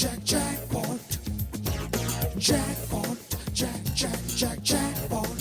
jackpot, jackpot, jackpot. Jackpot, jackpot, jackpot.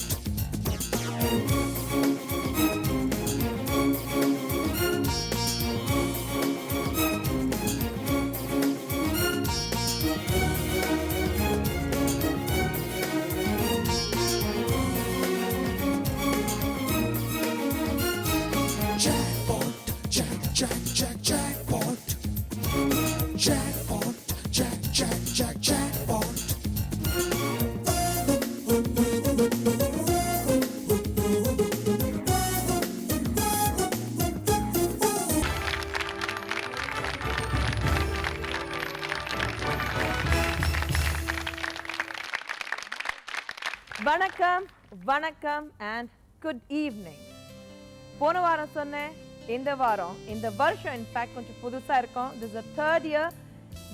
வணக்கம் and good evening. போன வாரம் சொன்னேன், இந்த வாரம் இந்த வருஷம் இன்ஃபேக்ட் கொஞ்சம் புதுசா இருக்கும். this is the third year.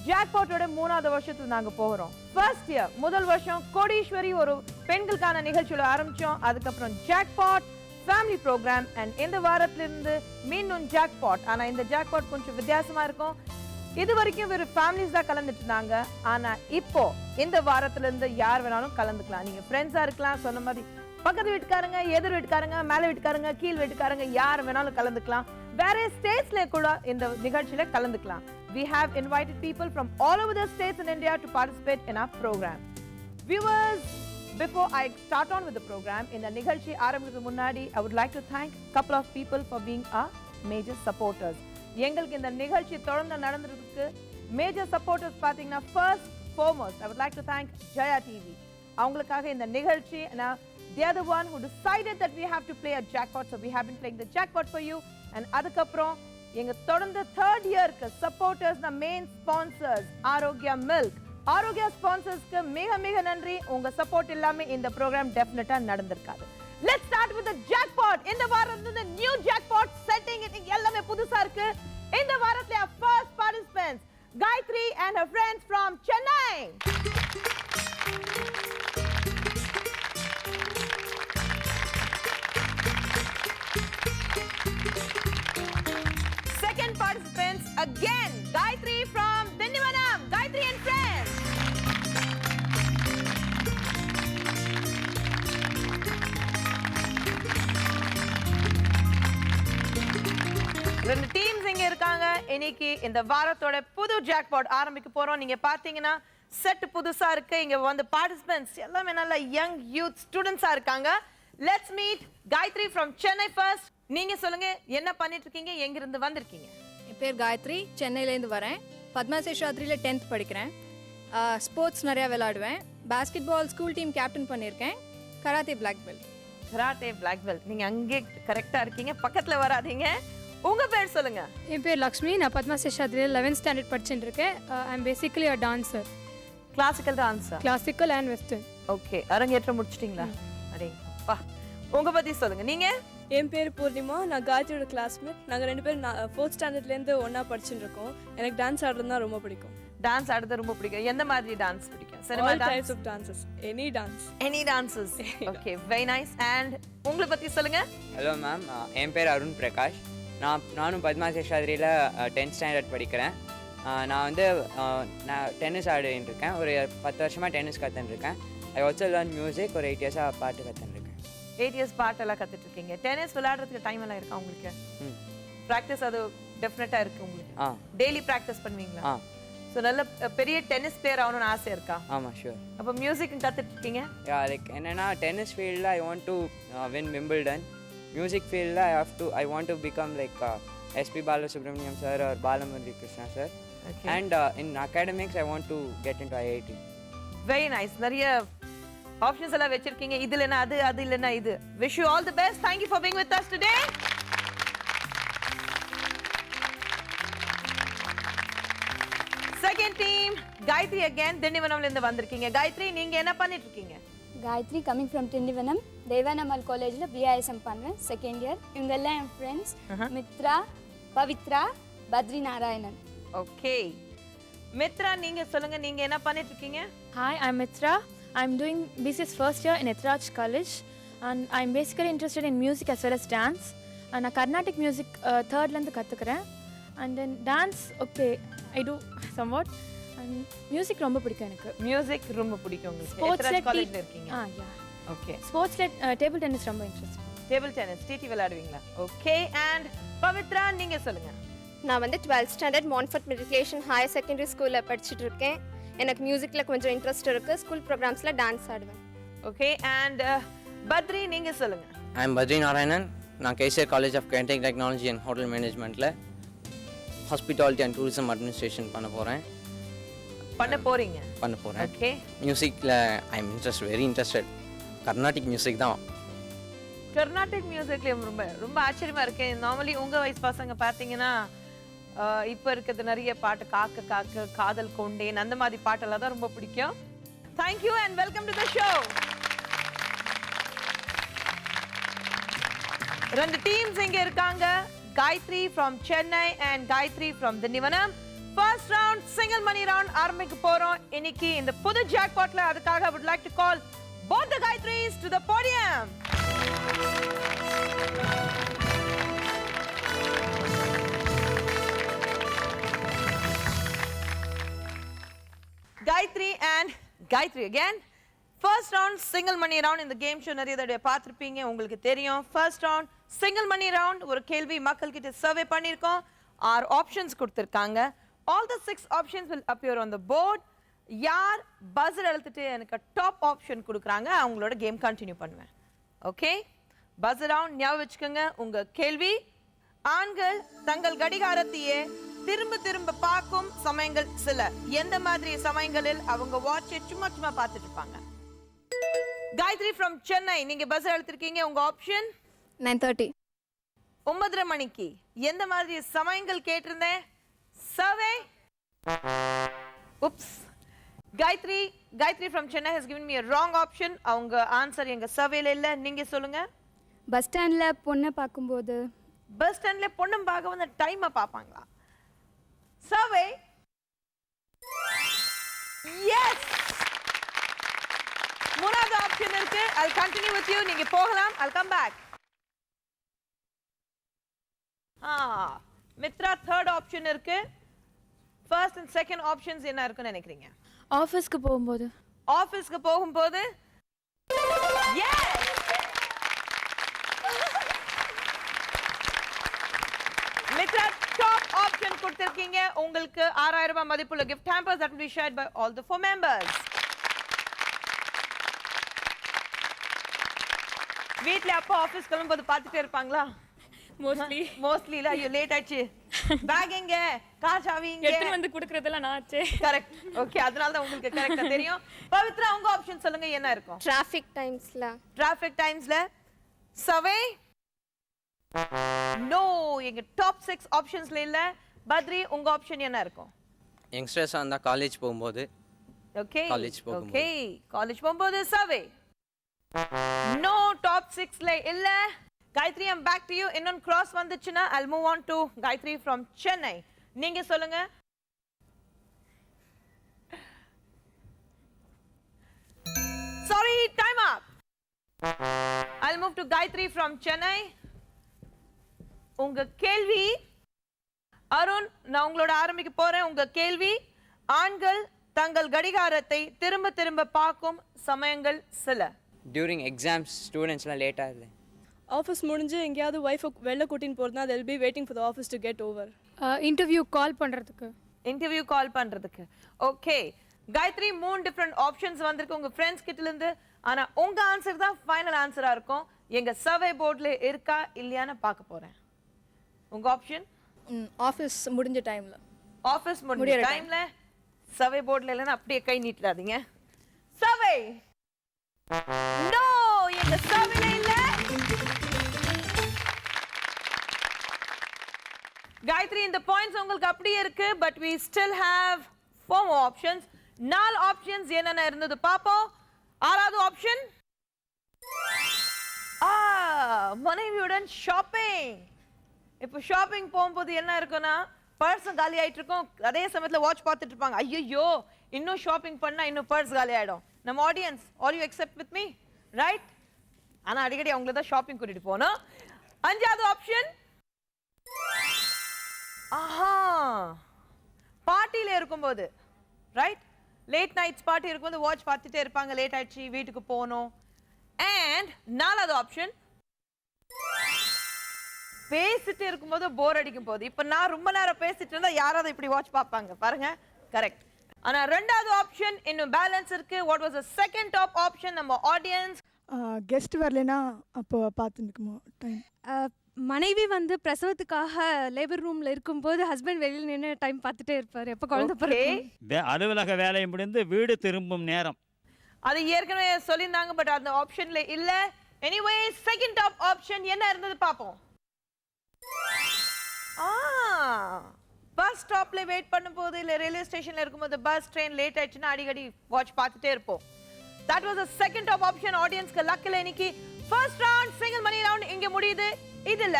ஜாக்பாட்டோட 3வது வருஷத்துக்கு நாங்க போறோம். ஃபர்ஸ்ட் இயர் முதல் வருஷம் கோடீஸ்வரி ஒரு பெண்களுக்கான நிகழ்ச்சியோட ஆரம்பிச்சோம். அதுக்கப்புறம் ஜாக்பாட் ஃபேமிலி ப்ரோக்ராம் அண்ட் இந்த வாரத்துல இருந்து மீண்டும் ஜாக்பாட். ஆனா இந்த ஜாக்பாட் கொஞ்சம் வித்தியாசமா இருக்கும். இது வரைக்கும் வெறும் ஃபேமிலிஸ் தான் கலந்துட்டு இருந்தாங்க. ஆனா இப்போ இந்த வாரத்துல இருந்து யார் வேணாலும் கலந்துக்கலாம். நீங்க ஃப்ரெண்ட்ஸா இருக்கலாம், சொன்ன மாதிரி பக்கத்து வீட்டுக்காரங்க, எதிர் வீட்டுக்காரங்க, மேல வீட்டுக்காரங்க, கீழ் வீட்டுக்காரங்க, யார் வேணாலும் கலந்துக்கலாம். வேற ஸ்டேட்ஸ்ல கூட இந்த நிகழ்ச்சியில கலந்துக்கலாம். We have invited people from all over the states in India to participate in our program. Viewers, before I start on with the program, in the நிகழ்ச்சி ஆரம்பிக்கிறதுக்கு முன்னாடி I would like to thank a couple of people for being our major supporters. எங்களுக்கு இந்த நிகழ்ச்சி தொடர்ந்து நடந்துறதுக்கு major supporters பாத்தீங்கன்னா first foremost I would like to thank Jaya TV. அவங்களுக்காக இந்த நிகழ்ச்சி they are the one who decided that we have to play a jackpot, so we have been playing the jackpot for you. And அதுக்கப்புறம் எங்க தொடர்ந்து third yearக்கு supporters the main sponsors Arokya milk. Arokya ஸ்பான்சர்ஸ்க்கு மிக மிக நன்றி. உங்க சப்போர்ட் இல்லாம இந்த ப்ரோக்ராம் டெஃபினட்டா நடந்திருக்காது. Let's start with the jackpot. இந்த வாரத்துல the new jackpot setting it எல்லாமே புதுசா இருக்கு. இந்த வாரத்துல first participants Gayatri and her friends from Chennai. Second participants again Gayatri from Dindivanam. Gayatri and friends. ரெண்டு டீம்ஸ் இங்க இருக்காங்க. இன்னைக்கு இந்த வாரத்தோட புது ஜாக்பாட் ஆரம்பிக்க போறோம். நீங்க பாத்தீங்கன்னா செட் புதுசா இருக்கு. இங்க வந்து பார்ட்டிசிபென்ட்ஸ் எல்லாமே நல்ல யங் யூத் ஸ்டூடெண்ட்ஸா இருக்காங்க. Let's meet Gayatri from Chennai first. நீங்க சொல்லுங்க, என்ன பண்ணிட்டு இருக்கீங்க, எங்க இருந்து வந்திருக்கீங்க? என் பேர் காயத்ரி, சென்னையிலேருந்து வரேன். பத்மசேஷாத்ரியில் 10th படிக்கிறேன். ஸ்போர்ட்ஸ் நிறையா விளையாடுவேன். Basketball school team captain பண்ணியிருக்கேன். Karate black belt. Karate black belt. நீங்க அங்கே கரெக்டா இருக்கீங்க, பக்கத்துல வராதீங்க. உங்க பேர் சொல்லுங்க. என் பேர் லக்ஷ்மி, நான் பத்மசேஷாத்ரியில் 11th ஸ்டாண்டர்ட் படிச்சுட்டு இருக்கேன். I am basically a dancer. Classical dancer? Classical and western. Okay, அரங்கேற்றம் முடிச்சிட்டீங்களா? அடேங்கப்பா. உங்க பத்தி சொல்லுங்க. நீங்க? என் பேர் பூர்ணிமா, நான் காயத்ரியோட கிளாஸ்மேட். நாங்கள் 2 பேரும் 4th ஸ்டாண்டர்ட்லேருந்து ஒன்றா படிச்சுட்டு இருக்கோம். எனக்கு டான்ஸ் ஆடுறது தான் ரொம்ப பிடிக்கும். டான்ஸ் ஆடுறது ரொம்ப பிடிக்கும். எந்த மாதிரி டான்ஸ் பிடிக்கும்? Cinema types of dances, any dance. Any dances. Okay, very nice. And உங்களை பற்றி சொல்லுங்க. ஹலோ மேம், என் பேர் அருண் பிரகாஷ். நானும் பத்மசேஷாத்ரியில் 10th ஸ்டாண்டர்ட் படிக்கிறேன். நான் வந்து நான் டென்னிஸ் ஆடின்னு இருக்கேன். ஒரு 10 வருஷமாக டென்னிஸ் கற்றுட்டுருக்கேன். I also learn music. ஒரு 8 இயர்ஸாக பாட்டு கற்றுட்டுருக்கேன். 8 இயர்ஸ் பாட்டெல்லாம் கற்றுட்டு இருக்கீங்க. டென்னிஸ் விளையாடுறதுக்கு டைம் எல்லாம் இருக்கா உங்களுக்கு? ப்ராக்டிஸ் அது டெஃபினட்டாக இருக்குது உங்களுக்கு? டெய்லி ப்ராக்டிஸ் பண்ணுவீங்களா? ஸோ நல்ல பெரிய டென்னிஸ் பிளேயர் ஆகணும்னு ஆசை இருக்கா? ஆமாம், ஷூர். அப்போ மியூசிக்கும் கற்றுட்டு இருக்கீங்க? லைக் என்னென்னா டென்னிஸ் ஃபீல்டில் I want to win Wimbledon. Music ஃபீல்டில் I want to become like SP Balasubramaniam sir or Balamurali Krishna sir. And in academics I want to get in to IIT. Very nice. நிறைய ஆப்ஷன்ஸ் எல்லாம் வச்சிருக்கீங்க. இது இல்லைன்னா அது, அது இல்லைன்னா இது. Wish you all the best. Thank you for being with us today. Second team Gayatri again, திண்டிவனம்ல இருந்து வந்திருக்கீங்க. Gayatri, நீங்க என்ன பண்ணிட்டு இருக்கீங்க? Gayatri coming from Tindivanam, Devanamal Collegeல BISM பண்றேன், செகண்ட் இயர். இவங்க எல்லாம் என் ஃப்ரெண்ட்ஸ், மித்ரா, பவித்ரா, பத்ரி நாராயணன். ஓகே, மித்ரா நீங்க சொல்லுங்க, நீங்க என்ன பண்ணிட்டு இருக்கீங்க? Hi, I'm Mitra. I'm doing BCS first year in Ethiraj College and I'm basically interested in music as well as dance. And நான் Carnatic music thirdல இருந்து கத்துக்கிறேன். And then dance, okay, I do somewhat. And music ரொம்ப பிடிக்கும் எனக்கு. Music ரொம்ப பிடிக்கும் உங்களுக்கு. ஸ்போர்ட்ஸ்ல எத்தனை காலேஜ்ல இருக்கீங்க? யா. ஓகே. ஸ்போர்ட்ஸ்ல டேபிள் டென்னிஸ் ரொம்ப இன்ட்ரெஸ்ட். டேபிள் டென்னிஸ் டிடி விளையாடுவீங்களா? ஓகே. அண்ட் பவித்ரா நீங்க சொல்லுங்க. நான் வந்து 12th standard Montfort matriculation higher secondary ஸ்கூலில் படிச்சுட்டு இருக்கேன். எனக்கு மியூசிக்கில் கொஞ்சம் இன்ட்ரெஸ்ட் இருக்குது. ஸ்கூல் ப்ரோக்ராம்ஸில் டான்ஸ் ஆடுவேன். ஓகே. அண்ட் பத்ரி நீங்க சொல்லுங்க. I am Badri Narayanan. நான் KCR college of catering technology and hotel மேனேஜ்மெண்ட்டில் ஹாஸ்பிட்டாலிட்டி அண்ட் டூரிசம் அட்மினிஸ்ட்ரேஷன் பண்ண போகிறேன். ஓகே. மியூசிக்கில் I am very interested. Carnatic music தான். கர்நாடிக் மியூசிக்ல ரொம்ப ரொம்ப ஆச்சரியமா இருக்கு. நார்மலி உங்க வயசு பசங்க பார்த்தீங்கன்னா இப்போ இருக்கிறது நிறைய பாட்டு காக்க காக்க காதல் கொண்டேன் அந்த மாதிரி பாட்டெல்லாம் தான் ரொம்ப பிடிக்கும். Thank you and welcome to the show. ரெண்டு டீம்ஸ் இங்க இருக்காங்க. Gayatri from Chennai and Gayatri from Tindivanam. First round single money round ஆரம்பிக்க போறோம். இன்னைக்கு இந்த புது ஜாக்பாட்ல அதுக்காக I would like to call both the Gayatris to the podium. Gayatri and Gayatri again. First round single money round in the game show நிறைய தடவை பார்த்திருப்பீங்க, உங்களுக்கு தெரியும். First round single money round ஒரு கேள்வி மக்கள் கிட்ட சர்வே பண்ணிருக்கோம். 6 ஆப்ஷன்ஸ் கொடுத்திருக்காங்க. All the 6 options will appear on the board. யார் பஸர் அழுத்திட்டு எனக்கு டாப் ஆப்ஷன் கொடுக்குறாங்க அவங்களோட கேம் கண்டினியூ பண்ணுவேன். ஓகே, பஸர் ரவுண்ட் ஞாபகம் வச்சுக்கோங்க. உங்க கேள்வி, ஆண்கள் தங்கள் கடிகாரத்தையே திரும்ப திரும்ப பார்க்கும் சமயங்கள் சில. எந்த மாதிரி சமயங்களில் அவங்க வாட்சை சும்மா சும்மா பார்த்துட்டு இருப்பாங்க? காயத்ரி from சென்னை, நீங்க பஸ் எடுத்திருக்கீங்க. உங்க ஆப்ஷன் 9:30. 9:30 மணிக்கு எந்த மாதிரி சமயங்கள் கேட்டிருந்தேன்? Survey. Oops. Gayatri from Chennai has given me a wrong option. அவங்க ஆன்சர் எங்க சர்வேல இல்ல. நீங்க சொல்லுங்க. பஸ் ஸ்டாண்டில் பொண்ணை பார்க்கும்போது. பஸ் ஸ்டாண்ட்ல பொண்ணும் பார்க்க வந்து டைமை பார்ப்பாங்களா? சர்வே. எஸ், மூணாவது ஆப்ஷன் இருக்கு. I'll continue with you. நீங்க போகலாம். I'll come back. Mithra third option இருக்கு. ஃபர்ஸ்ட் அண்ட் செகண்ட் ஆப்ஷன்ஸ் என்ன இருக்குன்னு நினைக்கிறீங்க? ஆஃபீஸ்க்கு போகும்போது. ஆஃபீஸ்க்கு போகும்போது. எஸ், மித்ரா டாப் ஆப்ஷன் கொடுத்திருக்கீங்க. உங்களுக்கு 6000 ரூபாய் மதிப்புள்ள gift hampers that will be shared by all the 4 members. வீட்ல அப்பா ஆபீஸ் கிளம்பும்போது பார்த்துட்டே இருப்பாங்களா? மோஸ்ட்லி இல்ல. ஐயோ லேட் ஆயிடுச்சு, பேக் எங்க, கார் சாவி எங்க, எடுத்து வந்து குடுக்குறதெல்லாம் நான் ஆச்சே. கரெக்ட். ஓகே, அதனால தான் உங்களுக்கு கரெக்ட்டா தெரியும். பவித்ரா உங்க ஆப்ஷன் சொல்லுங்க, என்ன இருக்கும்? டிராஃபிக் டைம்ஸ்ல சர்வே. நோ, எங்க டாப் 6 ஆப்ஷன்ஸ்ல இல்ல. பத்ரி உங்க ஆப்ஷன் என்ன இருக்கும்? யங்ஸ்டர்ஸாக இருந்தால் காலேஜ் போகும்போது. ஓகே, காலேஜ் போகும்போது. ஓகே, காலேஜ் போகும்போது சர்வே. நோ, டாப் 6ல இல்ல. Gayatri, I'm back to you. இன்னொன்னு கிராஸ் வந்துச்சுன்னா I'll move on to Gayatri from Chennai. நீங்க சொல்லுங்க. Sorry, time up. I'll move to Gayatri from Chennai. உங்க கேள்வி, அருண், நான் உங்களோட ஆரம்பிக்க போறேன். உங்க கேள்வி, ஆண்கள் தங்கள் கடிகாரத்தை திரும்ப திரும்ப பார்க்கும் சமயங்கள் சில. டியூரிங் எக்ஸாம்ஸ் ஸ்டூடெண்ட்ஸ்லாம் லேட் ஆகுது. ஆஃபீஸ் முடிஞ்சு எங்கேயாவது ஒய்ஃபை வெளில கூட்டின்னு போகிறதுனா they'll be waiting for the office to get over. Interview call பண்ணுறதுக்கு. இன்டர்வியூ கால் பண்றதுக்கு. ஓகே, காயத்ரி 3 டிஃபரண்ட் ஆப்ஷன்ஸ் வந்திருக்கு உங்க ஃப்ரெண்ட்ஸ் கிட்ட இருந்து. ஆனா உங்க ஆன்சர் தான் ஃபைனல் ஆன்சரா இருக்கும். எங்க சர்வே போர்ட்ல இருக்கா இல்லையான்னு பார்க்க போறேன். உங்க ஆப்ஷன் ஆஃபீஸ் முடிஞ்ச டைமில். ஆஃபீஸ் முடிஞ்ச டைம்ல. சர்வே போர்ட்ல இல்லைன்னா அப்படியே கை நீட்டாதீங்க. சர்வே. நோ, எங்க சர்வேல இல்ல. காயத்ரி, இந்த பாயிண்ட்ஸ் உங்களுக்கு அப்படியே இருக்கு. But we still have 4 more options. 4 options என்னென்ன இருந்தது பாப்போம். 6வது ஆப்ஷன், மனைவியுடன் ஷாப்பிங். இப்போ ஷாப்பிங் போகும்போது என்ன இருக்குன்னா, பர்ஸ் காலி ஆயிட்டு இருக்கும். அதே சமயத்தில் வாட்ச் பார்த்துட்டு இருப்பாங்க. ஐயோ, இன்னும் ஷாப்பிங் பண்ணா இன்னும் பர்ஸ் காலி ஆயிடும். நம்ம audience, all you accept with me, right? ஆனா அடிக்கடி அவங்கள தான் ஷாப்பிங் கூட்டிட்டு போகணும். 5வது ஆப்ஷன், பார்ட்டியில இருக்கும்போது ரைட்? லேட் நைட்ஸ் பார்ட்டி இருக்கும்போது வாட்ச் பார்த்துட்டே இருப்பாங்க, லேட் ஆயிடுச்சு வீட்டுக்கு போகணும். அண்ட் நாலாவது ஆப்ஷன், பேசிட்டு இருக்கும்போது போர் அடிக்கும் போது. இப்போ நான் ரொம்ப நேரம் பேசிட்டு இருந்தா யாராவது இப்படி வாட்ச் பார்ப்பாங்க பாருங்க. கரெக்ட். ஆனா ரெண்டாவது ஆப்ஷன் இன்னும் பேலன்ஸ் இருக்கு. What was the second top option? நம்ம ஆடியன்ஸ் கெஸ்ட் வரலைன்னா அப்போ பார்த்துருக்குமோ டைம். மனைவி வந்து பிரசவத்துக்காக லேபர் ரூமில் இருக்கும்போது ஹஸ்பண்ட் வெளியில் நின்று டைம் பார்த்துட்டே இருப்பார், எப்போ குழந்தை பிறக்கும். அலுவலக வேலையை முடிந்து வீடு திரும்பும் நேரம். அது ஏற்கனவே சொல்லியிருந்தாங்க, பட் அந்த ஆப்ஷன்ல இல்ல. எனிவே செகண்ட் டாப் ஆப்ஷன் என்ன இருந்தது பாப்போம். பஸ் ஸ்டாப்ல வெயிட் பண்ணும்போது இல்ல ரயில்வே ஸ்டேஷன்ல இருக்கும்போது பஸ் ட்ரெயின் லேட் ஆயிடுச்சுன்னா அடிக்கடி வாட்ச் பார்த்துட்டே இருப்போம். That was the second top option. Audience க்கு லக்கில இன்னைக்கு first round single money round இங்க முடியுது. இதுல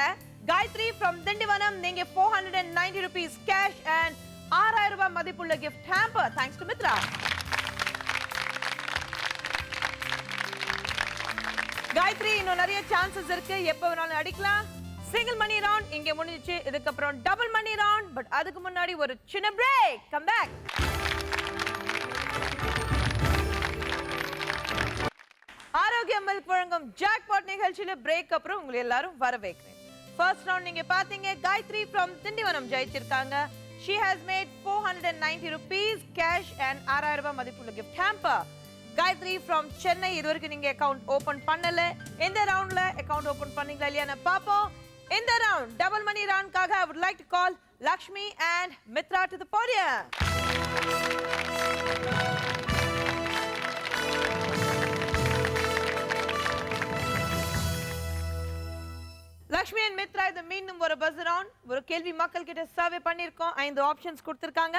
காயத்ரி from திண்டிவனம் நீங்க 490 rupees cash and 6000 ரூபாய் மதிப்புள்ள gift hamper thanks to Mitra. Gayatri இன்னும் நிறைய சான்சஸ் இருக்கு, எப்ப வேணாலும் அடிக்கலாம். சிங்கிள் மணி ரவுண்ட் இங்க முடிஞ்சிச்சு. இதுக்கு அப்புறம் டபுள் மணி ரவுண்ட். பட் அதுக்கு முன்னாடி ஒரு சின்ன break. Come back. Arokya milk வழங்கும் ஜாக்பாட் நிகழ்ச்சியில பிரேக் அப்புறம் உங்களை எல்லாரும் வரவேற்கிறேன். ஃபர்ஸ்ட் ரவுண்ட் நீங்க பாத்தீங்க, காயத்ரி from திண்டிவனம் ஜெயிச்சிருக்காங்க. She has made 490 rupees cash and 6000 ரூபாய் மதிப்புள்ள gift hamper. Gayatri from Chennai, இதுவரைக்கும் நீங்க அக்கவுண்ட் ஓபன் பண்ணல. இந்த ரவுண்ட்ல அக்கவுண்ட் ஓபன் பண்ணீங்களா இல்லையான்னு பாப்போம். இந்த ரவுண்ட் டபுள் மணி ரவுண்ட்காக I would like to call Lakshmi and Mitra to the podium. Lakshmi and Mitra, இது மீண்டும் ஒரு பஸ் ரவுண்ட். ஒரு கேள்வி மக்கள் கிட்ட சர்வே பண்ணிருக்கோம். 5 ஆப்ஷன்ஸ் கொடுத்திருக்காங்க.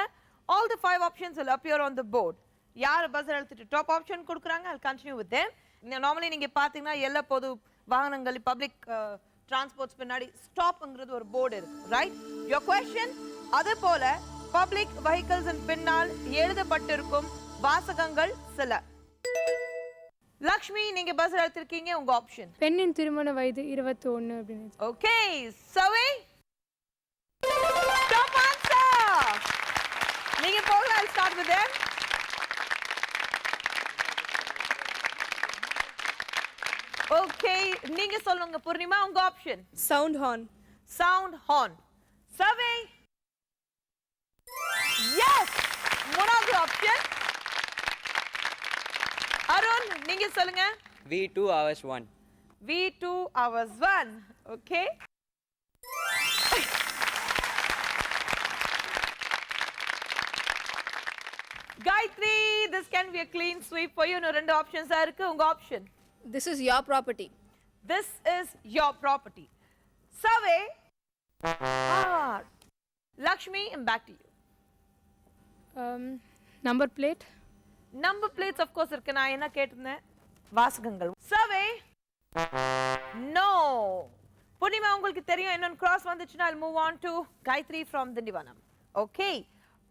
All the 5 options will appear on the board. யார் பஸ் எடுத்துட்டு டாப் ஆப்ஷன் கொடுக்குறாங்க, I'll continue with them. Normally நீங்க பாத்தீங்கன்னா எல்லா பொது வாகனங்கள் பப்ளிக் டிரான்ஸ்போர்ட்ஸ் பின்னாடி ஸ்டாப்ங்கிறது ஒரு போர்டு இருக்கு, ரைட்? Your question, அதே போல பப்ளிக் வெஹிக்கிள்ஸ் பின்னால் எழுதப்பட்டிருக்கும் வாசகங்கள் சில. லக்ஷ்மி நீங்க பஸ் எடுத்திருக்கீங்க, உங்க ஆப்ஷன் பெண்ணின் திருமண வயது 21 அப்படின்னு. Okay, survey top answer. நீங்க போகலாம். I'll start with them. Okay, நீங்க சொல்லுங்க பூர்ணிமா, உங்க option sound horn. Sound horn. Survey yes, மூணாவது ஆப்ஷன். அருண் நீங்க சொல்லுங்க. V2 hours 1. V2 hours 1. Okay. Gayatri, this can be a clean sweep for you. No, ரெண்டு ஆப்ஷன்ஸ் இருக்கு. உங்க option. This is your property. This is your property. Survey. Lakshmi, I'm back to you. Number plate. Number plates of course இருக்கு. நான் என்ன கேட்டிருந்தேன், வாசகங்கள். Survey no. Purnima உங்களுக்கு தெரியும், இன்னொன்று கிராஸ் வந்துச்சுன்னா I'll move on to Gayatri from Tindivanam. Okay,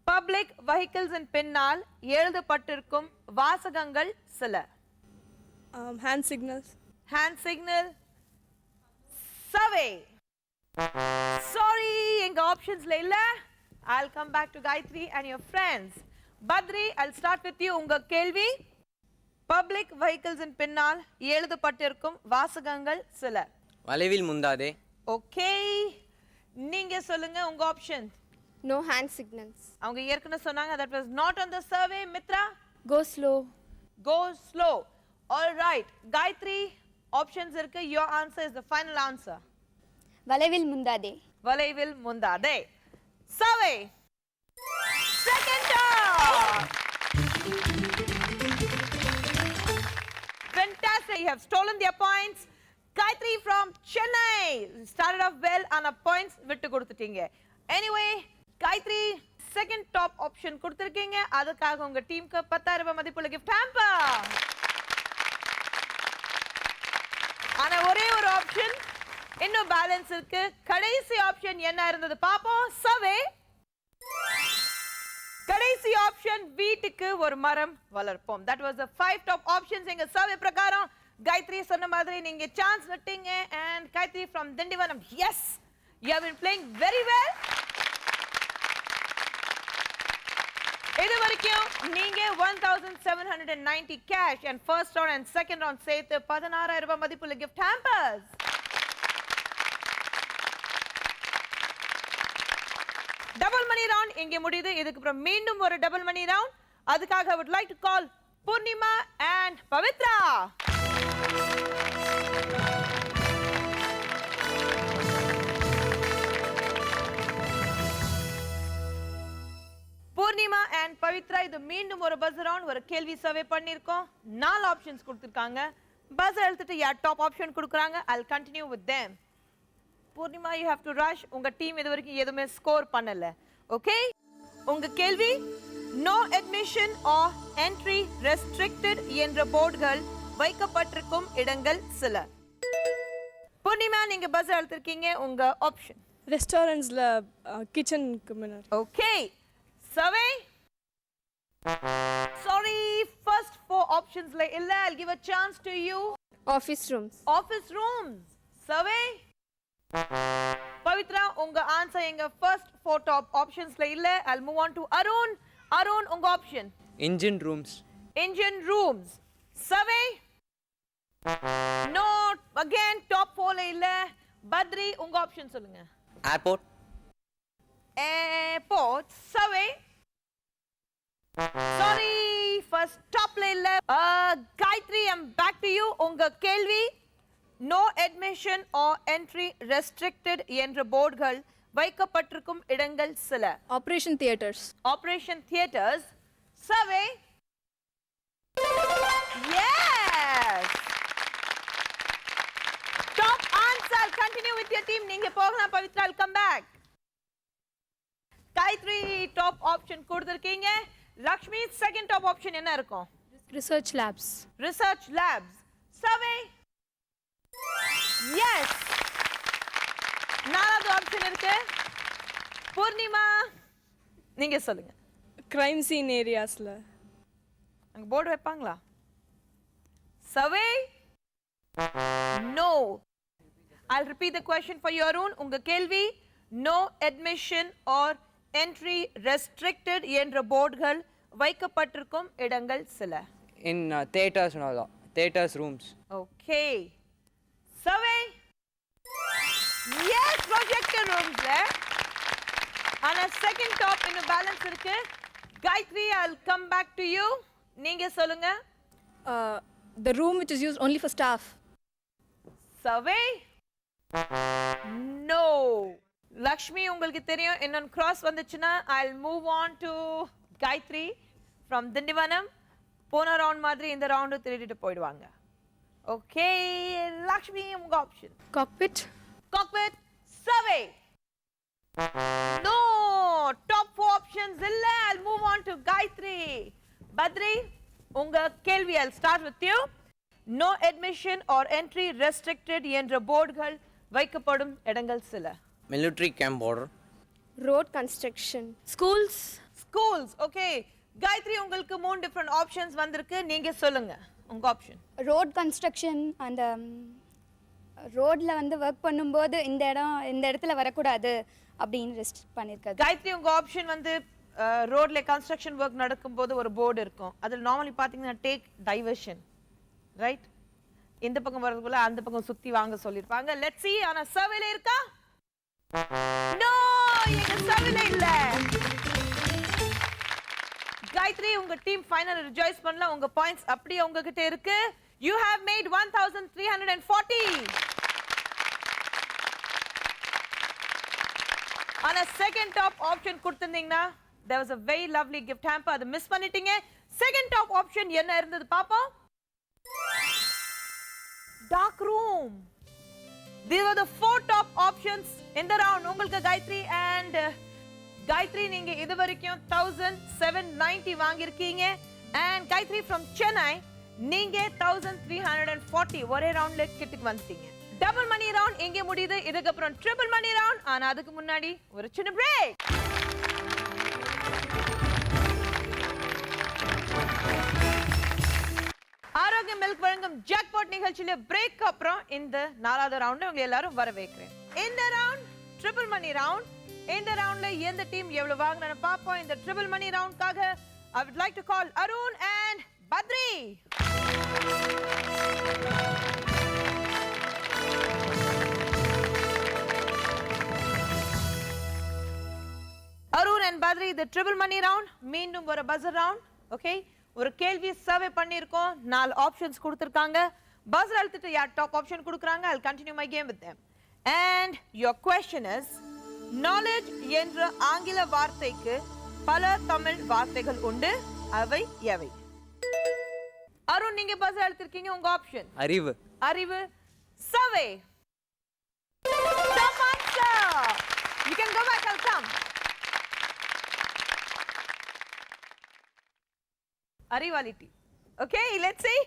public vehicles பின்னால் எழுதப்பட்டிருக்கும் வாசகங்கள் சில. Hand signals. Hand signal. Survey sorry, எங்க ஆப்ஷன்ஸ்ல இல்ல. I'll come back to Gayatri and your friends. Badri, I'll start with you. உங்க கேள்வி, பப்ளிக் வெஹிக்கிள்ஸ் பின்னால் எழுதப்பட்டிருக்கும் வாசகங்கள் சில. வளைவில் முந்தாதே. ஓகே, நீங்க சொல்லுங்க உங்க ஆப்ஷன். No hand signals. அவங்க ஏற்கனவே சொன்னாங்க, that was not on the survey. Mitra, Go slow. go slow. All right, Gayatri, options இருக்கு. Your answer is the final answer. வளைவில் முந்தாதே. வளைவில் முந்தாதே. Survey second top. Fantastic, you have stolen their points. Gayatri from Chennai started off well on a points விட்டு கொடுத்துட்டீங்க. Anyway, Gayatri second top option கொடுத்திருக்கீங்க. அதுக்காக உங்க டீமுக்கு 10000 ரூபாய் மதிப்புள்ள gift hamper. ஆனா ஒரே ஒரு ஆப்ஷன் இன்னும் பேலன்ஸ் இருக்கு. கடைசி ஆப்ஷன் என்ன இருந்தது பாப்போம். சவே கடைசி ஆப்ஷன், வீட்டுக்கு ஒரு மரம் வளர்ப்போம். that was the 5 top options எங்க சர்வே பிரகாரம். காயத்ரி சொன்ன மாதிரி நீங்க சான்ஸ் விட்டீங்க. and Gayatri from Tindivanam, yes, you have been playing very well. இது வரைக்கும் நீங்க 1790 cash and first round and second round சேர்த்து 16000 ரூபாய் மதிப்புள்ள gift hampers. Double money round இங்கே முடியுது. இதுக்கு அப்புறம் மீண்டும் ஒரு டபுள் மணி ரவுண்ட். அதுக்காக I would like to call Purnima and Pavitra. Purnima and Pavitra, இது மீண்டும் ஒரு பஸ் ரவுண்ட். ஒரு கேள்வி சர்வே பண்ணிருக்கோம். 4 ஆப்ஷன்ஸ் கொடுத்திருக்காங்க. பஸ் எழுத்துட்டு யார் டாப் ஆப்ஷன் கொடுக்குறாங்க, I'll continue with them. Purnima, you have to rush. உங்க டீம் இது வரைக்கும் எதுவுமே ஸ்கோர் பண்ணல. ஓகே, உங்க கேள்வி, no admission or entry restricted என்ற போர்டுகள் வைக்கப்பட்டிருக்கும் இடங்கள் சில. பூர்ணிமா, நீங்க பஸ் எழுத்திருக்கீங்க. உங்க ஆப்ஷன் ரெஸ்டாரண்ட்ஸில் கிச்சனுக்கு முன்னாடி. Okay, survey. Sorry, first 4 options la illa. I'll give a chance to you. Office rooms. Office rooms. Survey. Pavitra, unga answer enga first 4 top options la illa. I'll move on to Arun. Arun, unga option. engine rooms. Engine rooms. Survey. No, again top 4 la illa. Badri, unga option solunga. Airport. Airport. Survey. Sorry, first top la illa. Gayatri, I'm back to you. Unga kelvi, no admission or entry restricted என்ற போர்டுகள் வைக்கப்பட்டிருக்கும் இடங்கள் சில. Operation theatres. Operation theaters. Survey. Yes. Top answer. I'll continue with your team. நீங்க போகலாம் Pavithra. I'll come back. Gayathri top option கொடுத்திருக்கீங்க. Lakshmi, second top option என்ன இருக்கும்? Research labs. Research labs. Survey. Yes. 4வது ஆப்ஷன் இருக்கு. பூர்ணிமா, நீங்க சொல்லுங்க. கிரைம் சீன் ஏரியாஸில். அங்க போர்டு வைப்பாங்களா? Survey. No. I'll repeat the question for your own. உங்க கேள்வி, no admission or entry restricted என்ற போர்டுகள் வைக்கப்பட்டிருக்கும் இடங்கள் சில. in theaters and all that. Theaters rooms. Okay. Survey. Yes, projector rooms there. And a second top in the balance இருக்கு. Gayatri, I'll come back to you. நீங்க சொல்லுங்க. The room which is used only for staff. Survey. No. Lakshmi, உங்களுக்கு தெரியும் இன்னொரு cross வந்துச்சுன்னா I'll move on to Gayatri from Dindivanam. போன round மாதிரி இந்த ரவுண்டு திருடிட்டு போயிடுவாங்க. ஓகே, லக்ஷ்மி, உங்க option. Cockpit. Cockpit. Survey. No. Top 4 options இல்ல. I'll move on to Gayatri. Badri, உங்க கேள்வி. I'll start with you. No admission or entry restricted என்ற போர்டுகள் வைக்கப்படும் இடங்கள் சில. Military camp border. Road construction. Schools. Schools. Okay. Gayatri, உங்களுக்கு 3 different options வந்திருக்கு. நீங்க சொல்லுங்க உங்க ஆப்ஷன். ரோட் கன்ஸ்ட்ரக்ஷன், அந்த ரோட்ல வந்து ஒர்க் பண்ணும்போது இந்த இடத்துல வரக்கூடாது அப்படின்னு ரெஸ்ட்ரிக்ட் பண்ணியிருக்காரு. காயத்ரி, உங்க ஆப்ஷன் வந்து ரோட்ல கன்ஸ்ட்ரக்ஷன் ஒர்க் நடக்கும்போது ஒரு போர்டு இருக்கும். அதில் நார்மலி பார்த்தீங்கன்னா டேக் டைவர்ஷன், ரைட்? இந்த பக்கம் வரதுக்குள்ள அந்த பக்கம் சுத்தி வாங்க சொல்லியிருப்பாங்க. Let's see. ஆனா சர்வேல இருக்கா? நோ, எங்க சர்வேல இல்ல. காயத்ரி, உங்க டீம் ஃபைனல் ரிஜாய்ஸ் பண்ணல. உங்க பாயிண்ட்ஸ் அப்படியே உங்ககிட்ட இருக்கு. You have made 1340. ஆனா செகண்ட் டாப் ஆப்ஷன் கொடுத்திருந்தீங்கன்னா there was a very lovely gift hamper. அது மிஸ் பண்ணிட்டீங்க. செகண்ட் டாப் ஆப்ஷன் என்ன இருந்தது பாப்போம். dark room. These were the 4 top options in the round. உங்களுக்கு காயத்ரி and காயத்ரி, நீங்க இது வரைக்கும் 1790 வாங்கியிருக்கீங்க. and காயத்ரி from Chennai, நீங்க 1340 ஒரே ரவுண்ட்ல கிட்டுக்கு வந்துட்டீங்க. டபுள் மணி ரவுண்ட் இங்கே முடியுது. இதுக்கு அப்புறம் ட்ரிபிள் மணி ரவுண்ட். ஆனா அதுக்கு முன்னாடி ஒரு சின்ன பிரேக். ஆரோக்கிய மில்க் வழங்கும் ஜாக்பாட் நிகழ்ச்சியில பிரேக் அப்புறம் இந்த 4வது ரவுண்ட் உங்களை எல்லாரும் வரவேற்கிறேன். இந்த ரவுண்ட் ட்ரிபிள் மணி ரவுண்ட். இந்த ரவுண்ட்ல எந்த டீம் எவ்வளவு வாங்குறான்னு பாப்போம். இந்த ட்ரிபிள் மணி ரவுண்ட்காக I would like to call Arun and Badri. Arun and Badri, the triple money round. மீண்டும் ஒரு buzzer round. Okay? ஒரு கேள்வி சர்வே பண்ணியிருக்கோம். 4 ஆப்ஷன்ஸ் கொடுத்திருக்காங்க. buzzer அழுத்திட்டு யார் டாப் ஆப்ஷன் கொடுக்கறாங்க, I'll continue my game with them. And your question is, knowledge என்ற ஆங்கில வார்த்தைக்கு பல தமிழ் வார்த்தைகள் உண்டு. அவை எவை? அருண், நீங்க buzzer அழுத்திருக்கீங்க. உங்க ஆப்ஷன் அறிவு. அறிவு. Survey. Top answer. You can go back. I'll come. Arivality. Okay, let's see.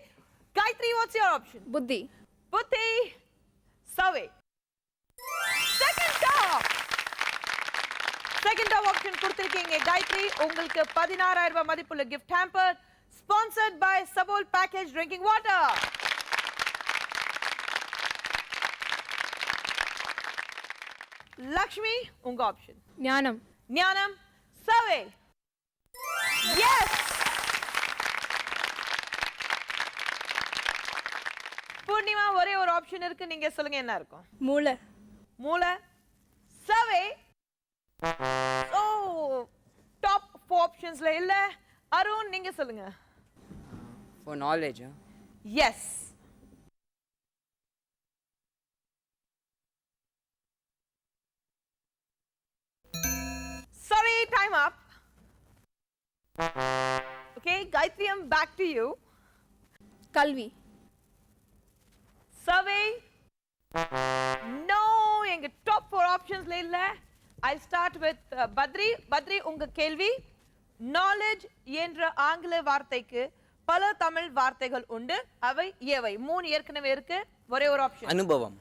Gayatri, what's your option? புத்தி. Buddhi. Survey. Second top option கொடுத்திருக்கீங்க Gayatri. உங்களுக்கு 16,000 ரூபாய் மதிப்புள்ள gift hamper sponsored by Sabol Package Drinking Water. Lakshmi, உங்க option ஞானம். ஞானம். Survey. Yes. Purnima, ஒரே ஒரு option இருக்கு, நீங்க சொல்லுங்க என்ன இருக்கும்? மூளை. மூளை. சர்வே. ஓ, டாப் 4 ஆப்ஷன்ஸ்ல இல்ல. அருண், நீங்க சொல்லுங்க. For knowledge. Yes. Sorry, time up. Okay, Gayatri, I'm back to you. கல்வி. Survey. No, எங்க டாப் 4 ஆப்ஷன்ஸ்ல இல்ல. I'll start with Badri. Badri, உங்க கேள்வி. knowledge என்ற ஆங்கில வார்த்தைக்கு பல தமிழ் வார்த்தைகள் உண்டு. அவை எவை? 3 ஏற்கனவே இருக்கு. ஒரே ஒரு ஆப்ஷன். அனுபவம்.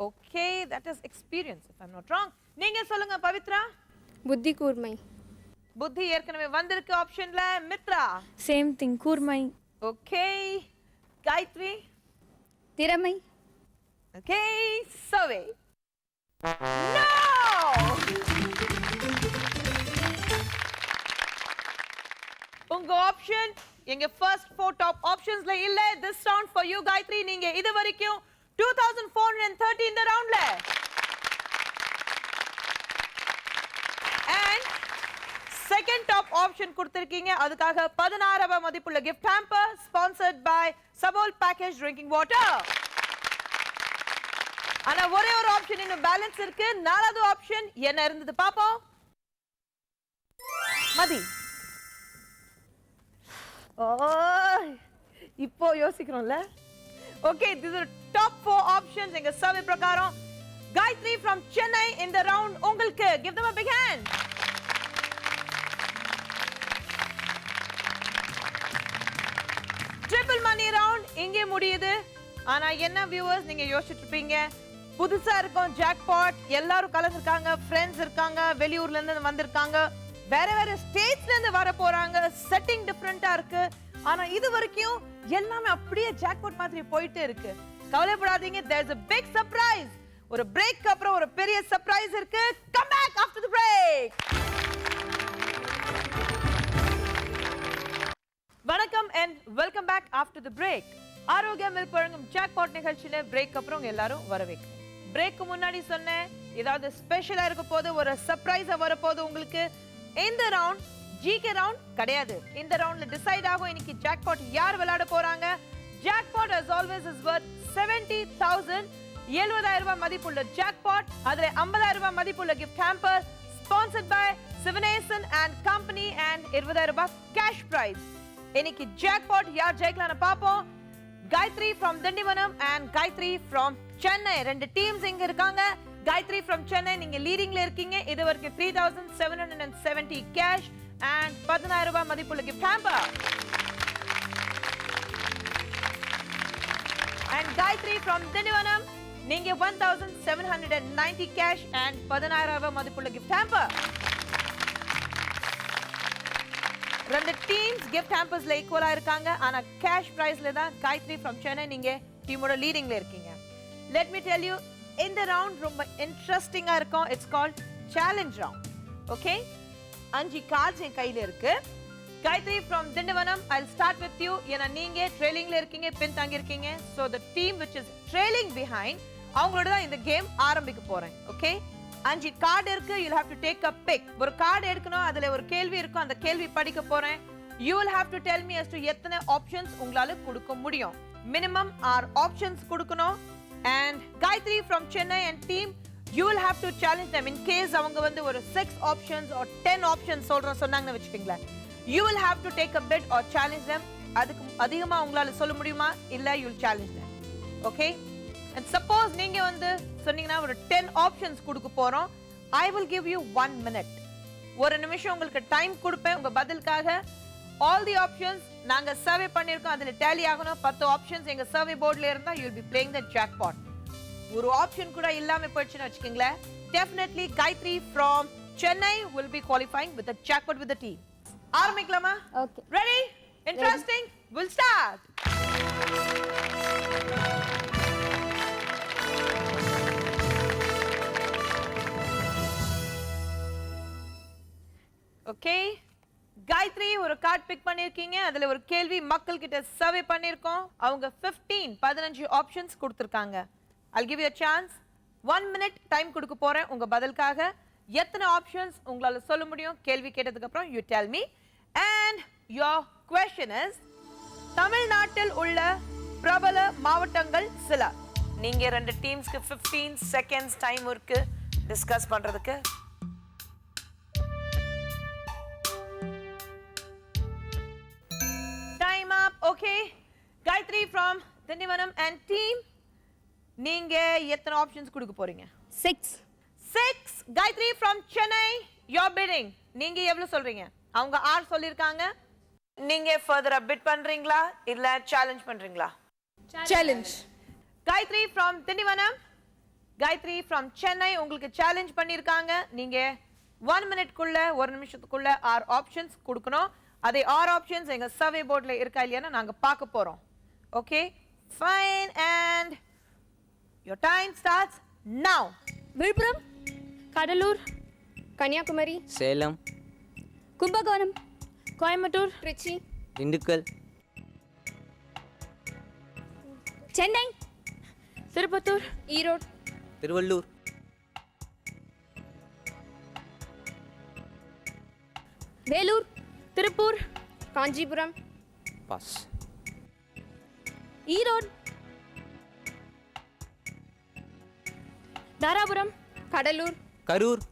Okay, that is experience if I'm not wrong. நீங்க சொல்லுங்க பவித்ரா. புத்தி கூர்மை. புத்தி ஏற்கனவே வந்திருக்கு ஆப்ஷன்ல. மித்ரா. Same thing, கூர்மை. Okay. Gayatri. திறமை. Okay, survey. No! உங்க ஆப்ஷன் எங்க ஃபர்ஸ்ட் 4 டாப் ஆப்ஷன்ஸ்ல இல்ல. This round for you Gayatri. நீங்க இது வரைக்கும் 2430 இந்த ரவுண்ட்ல. And செகண்ட் டாப் ஆப்ஷன் கொடுத்திருக்கீங்க. அதுக்காக 16,000 ரூபாய் மதிப்புள்ள gift hamper sponsored by Sabol Package Drinking Water. ஆனா ஒரே ஒரு ஆப்ஷன் இன்னும் பேலன்ஸ் இருக்கு. 4வது ஆப்ஷன் என்ன இருந்தது பாப்போம். மதி. ஓ, இப்போ யோசிக்கிறோம்ல. Okay, these are top 4 options எங்க சர்வே பிரகாரம். Gayatri from Chennai in the round. உங்களுக்கு give them a big hand. Triple money round இங்கே முடியுது. ஆனா என்ன வியூவர்ஸ், நீங்க யோசிச்சுட்டு இருப்பீங்க, புதுசா இருக்கும் ஜாக்பாட், எல்லாரும் கலந்துருக்காங்க, ஃப்ரெண்ட்ஸ் இருக்காங்க, வெளியூர்ல இருந்து வந்திருக்காங்க, வேற வேற ஸ்டேட்ஸ்ல இருந்து வர போறாங்க, செட்டிங் டிஃபரெண்டா இருக்கு. ஆனா இது வரைக்கும் எல்லாமே அப்படியே ஜாக்பாட் மாதிரி போயிட்டே இருக்கு. கவலைப்படாதீங்க, there's a big surprise. ஒரு பிரேக் அப்புறம் ஒரு பெரிய சர்ப்ரைஸ் இருக்கு. Come back after the break. வணக்கம் and welcome back after the break. ஆரோக்கியம் மில்க் வழங்கும் ஜாக்பாட் நிகழ்ச்சியில பிரேக் அப்புறம் எல்லாரும் வரவேற்கிறேன். பிரேக்கு முன்னாடி சொன்னேன், ஏதாவது ஸ்பெஷலா இருக்க போது, ஒரு சர்ப்ரைஸா வரப்போது உங்களுக்கு. இந்த ரவுண்ட் ஜிகே ரவுண்ட் கிடையாது. இந்த ரவுண்ட்ல டிசைட் ஆகும் இன்னைக்கு ஜாக்பாட் யார் விளையாட போறாங்க. Jackpot as always is worth 70,000. 70,000 ரூபாய் மதிப்புள்ள ஜாக்பாட், அதுல 50,000 ரூபாய் மதிப்புள்ள gift hamper sponsored by Sivanesan and Company and 20,000 ரூபாய் cash prize. இன்னைக்கு ஜாக்பாட் யார் ஜெயிக்கலாம்னு பாப்போம். Gayatri from Dindivanam and Gayatri from Chennai. ரெண்டு டீம்ஸ் இங்க இருக்காங்க. Gayatri from Chennai, நீங்க லீடிங்ல இருக்கீங்க. இது வரைக்கும் 3,770 cash and 10,000 ரூபாய் மதிப்புள்ள gift hamper. And Gayatri from Dindivanam, நீங்க 1,790 cash and 10,000 ரூபாய் மதிப்புள்ள gift hamper. ரெண்டு டீம்ஸ் gift hampers ல ஈக்குவலா இருக்காங்க. ஆனா cash prizeல தான் Gayatri from Chennai நீங்க டீமோட லீடிங்ல இருக்கீங்க. Let me tell you, இந்த ரவுண்ட் ரொம்ப இன்ட்ரெஸ்டிங்கா இருக்கும். It's called challenge round. Okay? 5 cards என் கையில இருக்கு. Gayatri from Dindivanam, I'll start with you. ஏன்னா நீங்க ட்ரெயிலிங்ல இருக்கீங்க, பின் தாங்கி இருக்கீங்க. So the team which is trailing behind, அவங்களோட தான் இந்த கேம் ஆரம்பிக்க போறேன். ஓகே? 5 கார்டு இருக்கு. You'll have to take a pick. ஒரு கார்டு எடுக்கணும், அதுல ஒரு கேள்வி இருக்கும். அந்த கேள்வி படிக்க போறேன். You will have to tell me as to எத்தனை ஆப்ஷன்ஸ் உங்களால கொடுக்க முடியும். Minimum 6 ஆப்ஷன்ஸ் கொடுக்கணும். And Gayatri from Chennai and team, you will have to challenge them in case அவங்க வந்து ஒரு 6 options or 10 options சொன்னாங்கன்னு வெச்சுக்கீங்களேன். You will have to take a bid or challenge them. அதுக்கு அதிகமா உங்களால சொல்ல முடியுமா இல்ல you will challenge them. Okay? And suppose நீங்க வந்து சொன்னீங்கன்னா ஒரு 10 options கொடுக்க போறோம். I will give you 1 minute. ஒரு நிமிஷம் உங்களுக்கு டைம் கொடுப்பேன் உங்க பதிலுக்காக. All the options நாங்க சர்வே பண்ணிருக்கோம், அதுல டேலி ஆகணும். 10 ஆப்ஷன்ஸ் எங்க சர்வே போர்ட்ல இருந்தா you will be playing the jackpot. ஒரு ஆப்ஷன் கூட இல்லாம போயிடுச்சுன்னு வெச்சுக்கீங்களேன். Definitely Gayatri from Chennai will be qualifying with the jackpot with the team. ஆரம்பிக்கலாமா? Okay. Ready? Interesting? We'll start. Okay. Gayatri ஒரு கார்டு பிக் பண்ணிருக்கீங்க. அதுல ஒரு கேள்வி மக்கள் கிட்ட சர்வே பண்ணிருக்கோம். அவங்க 15 ஆப்ஷன்ஸ் கொடுத்திருக்காங்க. I'll give you a chance. 1 minute time கொடுக்க போறேன் உங்க பதிலுக்காக. எத்தனை ஆப்ஷன்ஸ் உங்களால சொல்ல முடியும் கேள்வி கேட்டதுக்கு அப்புறம் you tell me. And your question is, தமிழ்நாட்டில் உள்ள பிரபல மாவட்டங்கள் சில. நீங்க ரெண்டு டீம்ஸ்க்கு 15 செகண்ட்ஸ் டைம் இருக்கு டிஸ்கஸ் பண்றதுக்கு. Time up. Okay. Gayatri from Dindivanam and team, நீங்க எத்தனை ஆப்ஷன்ஸ் கொடுக்க போறீங்க? 6. Gayatri from Chennai, your bidding. நீங்க எவ்வளவு சொல்றீங்க? அவங்க 6 சொல்லிருக்காங்க. நீங்க further bid பண்றீங்களா இல்ல challenge பண்றீங்களா? Challenge. Gayatri from Dindivanam, Gayatri from Chennai உங்களுக்கு challenge பண்ணிருக்காங்க. நீங்க 1 minute குள்ள ஒரு நிமிஷத்துக்குள்ள 6 ஆப்ஷன்ஸ் கொடுக்கணும். அதே 6 ஆப்ஷன்ஸ் எங்க சர்வே போர்ட்ல இருக்கா இல்லையான்னு நாங்க பார்க்க போறோம். Okay? Fine, and your time starts now. Viluppuram, Cuddalore, Kanyakumari, Salem, Kumbakonam, Coimbatore, Trichy, Dindigul, Chennai, Tirupattur, Erode, Tiruvallur, Vellore, Tiruppur, Kanchipuram, pass, Erode, Dharapuram, Cuddalore, Karur,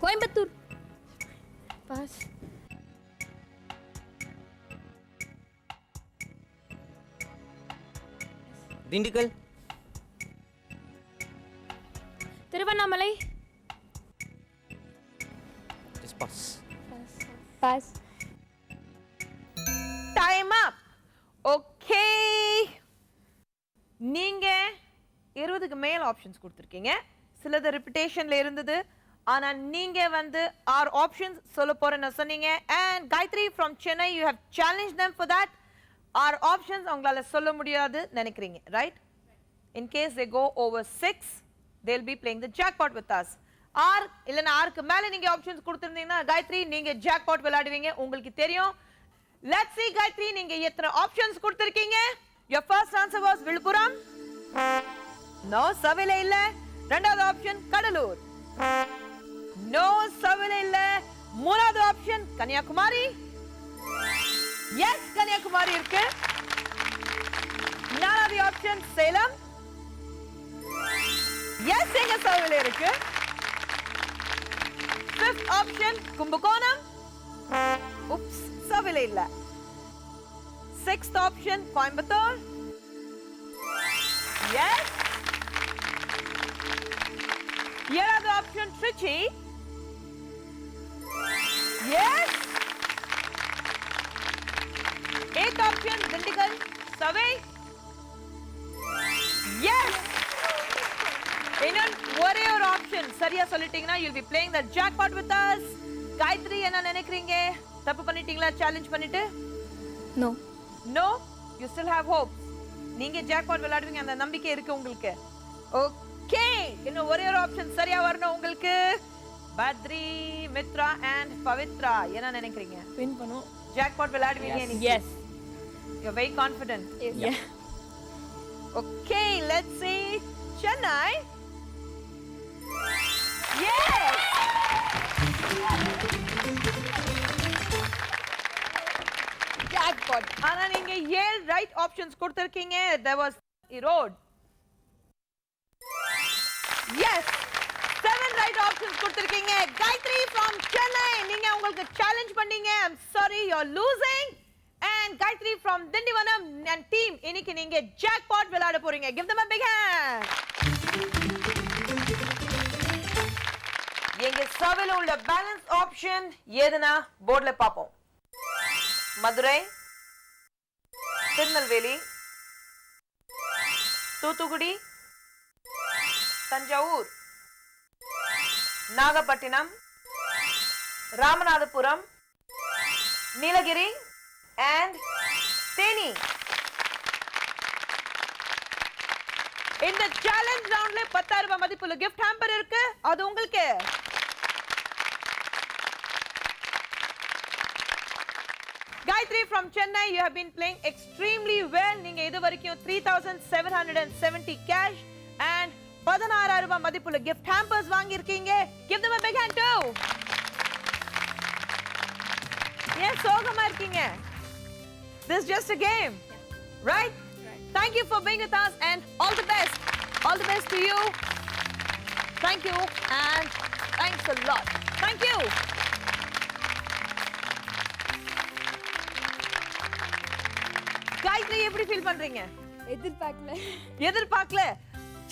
Coimbatore, pass, Dindigul, Tiruvannamalai, pass. Pass. Time up. Okay, நீங்க 20க்கு மேல் ஆப்ஷன்ஸ் கொடுத்திருக்கீங்க. சிலது ரிப்பிட்டேஷன்ல இருந்தது. ஆனா நீங்க வந்து 6 ஆப்ஷன்ஸ் சொல்ல போறேன்னு சொன்னீங்க. And Gayatri from Chennai, you have challenged them for that. 6 options அவங்களால சொல்ல முடியாது நினைக்கிறீங்க, right? In case they go over 6, they'll be playing the jackpot with us. 6 இல்லனா 6க்கு மேல நீங்க ஆப்ஷன்ஸ் கொடுத்திருந்தீங்கன்னா Gayatri நீங்க jackpot விளையாடுவீங்க. உங்களுக்கு தெரியும். Let's see Gayatri, நீங்க எத்தனை ஆப்ஷன்ஸ் கொடுத்திருக்கீங்க? Your first answer was விழுப்புரம். No, சர்வேல இல்ல. இரண்டாவது ஆப்ஷன் கடலூர். No, சர்வேல இல்ல. மூணாவது ஆப்ஷன் கன்னியாகுமரி. Yes, கன்னியாகுமரி இருக்கு. நாலாவது ஆப்ஷன் சேலம். Yes, எங்க சர்வேல இருக்கு. Fifth option Kumbakonam. Oops, சர்வேல இல்ல. Sixth option Coimbatore. Yes. ஏழாவது option Trichy. Yes. Eighth option Dindigul. Survey. Yes. இன்னும் ஒரே ஒரு ஆப்ஷன் சரியா சொல்லிட்டீங்கன்னா you'll be playing the jackpot with us. Gayatri, என்ன நினைக்கிறீங்க? தப்பு பண்ணிட்டீங்களா சேலஞ்ச் பண்ணிட்டு? No. No, you still have hope. நீங்க jackpot விளையாடுவீங்க அந்த நம்பிக்கை இருக்கு உங்களுக்கு. ஓகே, இன்னும் ஒரே ஒரு ஆப்ஷன் சரியா வரணும் உங்களுக்கு. பத்ரி, மித்ரா and பவித்ரா என்ன நினைக்கிறீங்க? Win பண்ணும். ஜாக்பாட் விளையாடுவீங்க நீங்க? Yes. You're very confident. Yeah. Okay, let's see. Chennai. Yes. Jackpot. ஆனா நீங்க 7 ரைட் ஆப்ஷன்ஸ் கொடுத்திருக்கீங்க. There was Erode. Yes. 7 right options கொடுத்திருக்கீங்க. Gayatri from Chennai. நீங்க உங்களுக்கு சேலஞ்ச் பண்ணீங்க. I'm sorry, you're losing. And Gayatri from Dindivanam and team, இன்னைக்கு நீங்க jackpot விளையாட போறீங்க. Give them a big hand. எங்க சர்வேல உள்ள பேலன்ஸ் ஆப்ஷன் எதுனா போர்ட்ல பாப்போம். மதுரை, திருநெல்வேலி, தூத்துக்குடி, தஞ்சாவூர், நாகப்பட்டினம், ராமநாதபுரம், நீலகிரி and தேனி. இந்த சேலஞ்ச் ரவுண்ட்ல 10,000 ரூபாய் மதிப்புள்ள gift hamper இருக்கு. அது உங்களுக்கு. Gayatri from Chennai, you have been playing extremely well. நீங்க இதுவரைக்கும் 3,770 cash and 16,000 ரூபாய் மதிப்புள்ள gift hampers வாங்கி இருக்கீங்க. Give them a big hand too. ஏன் சோகமா இருக்கீங்க? This is just a game, right? Thank you for being with us and all the best. All the best to you. Thank you and thanks a lot. Thank you. Gayatri, எப்படி feel பண்றீங்க? எதிர்பார்க்கல.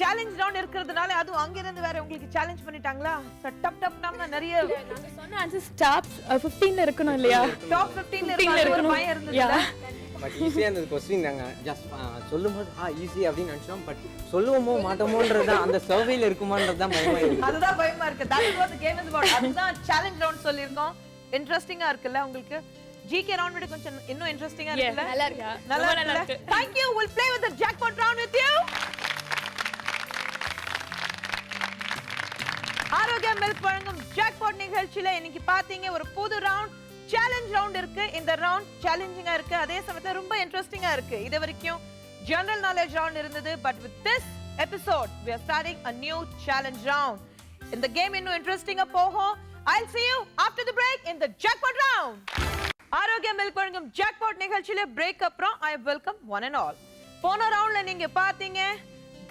Challenge round இருக்கிறதுனால அதுவும் அங்க இருந்து வேற உங்களுக்கு challenge பண்ணிட்டாங்களா? டப் டப் டப்னா நிறைய நாங்க சொன்ன ஆன்சர்ஸ் டாப் 15ல இருக்கணும் இல்லையா? டாப் 15ல இருக்கணும். பயம் இருந்ததுல. பட் ஈஸியாக இருந்தது கொஸ்டின் நாங்கள் ஜஸ்ட் சொல்லும்போது ஈஸி அப்படின்னு நினச்சோம். பட் சொல்லுவோமோ மாட்டோமோன்றது தான், அந்த சர்வேல இருக்குமான்றது தான் பயமா இருக்கு. அதுதான் பயமா இருக்கு. That is what the game is about. அதுதான் சேலஞ்ச் ரவுண்ட் சொல்லிருக்கோம். இன்ட்ரஸ்டிங்கா இருக்குல்ல உங்களுக்கு? GK ரவுண்ட் விட கொஞ்சம் இன்னும் இன்ட்ரஸ்டிங்கா இருக்குல்ல? நல்லா இருக்கு. Thank you. We'll play with the jackpot round with you. Aarogya milk வழங்கும் ஜாக்பாட் நிகழ்ச்சியில இன்னைக்கு பாத்தீங்க ஒரு புது ரவுண்ட் சேலஞ்ச் ரவுண்ட் இருக்கு. இந்த ரவுண்ட் சேலஞ்சிங்கா இருக்கு, அதே சமயத்துல ரொம்ப இன்ட்ரஸ்டிங்கா இருக்கு. இது வரைக்கும் ஜெனரல் நாலேஜ் ரவுண்ட் இருந்தது. But with this episode we are starting a new challenge round. இந்த கேம் இன்னும் இன்ட்ரஸ்டிங்கா போகும். I'll see you after the break in the jackpot round. Aarogya milk வழங்கும் ஜாக்பாட் நிகழ்ச்சியில பிரேக் அப்புறம் I welcome one and all. போன ரவுண்ட்ல நீங்க பாத்தீங்க